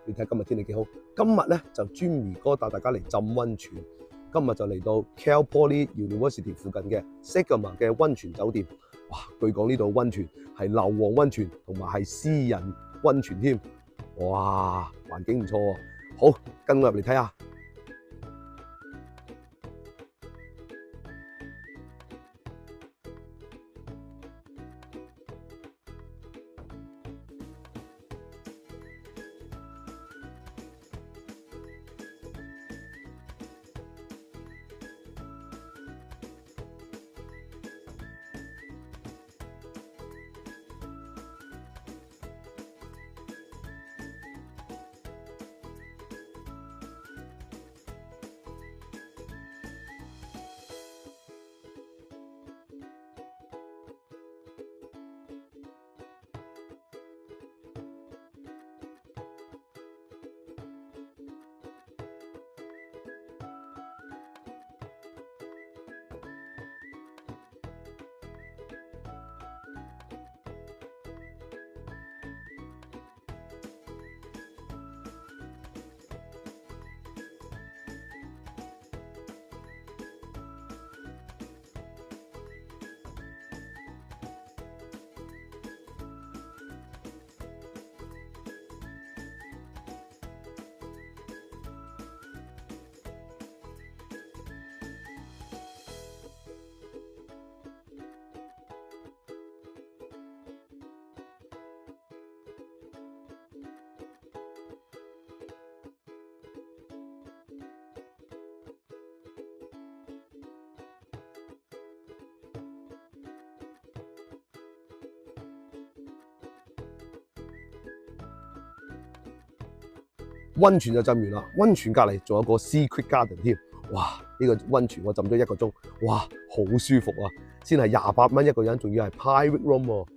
你睇今日天氣幾好。今日咧就Jimmy哥帶大家嚟浸温泉。今日就嚟到 Cal Poly University 附近嘅 Sigma 嘅温泉酒店。哇！據講呢度温泉係硫磺温泉同埋係私人温泉添。哇！環境唔錯喎。好，跟我入嚟睇下。温泉就浸完啦，温泉隔離仲有個 Secret Garden 添。哇！呢個温泉我浸咗1個鐘，哇，好舒服啊！先係28蚊一個人，仲要係 private room 喎。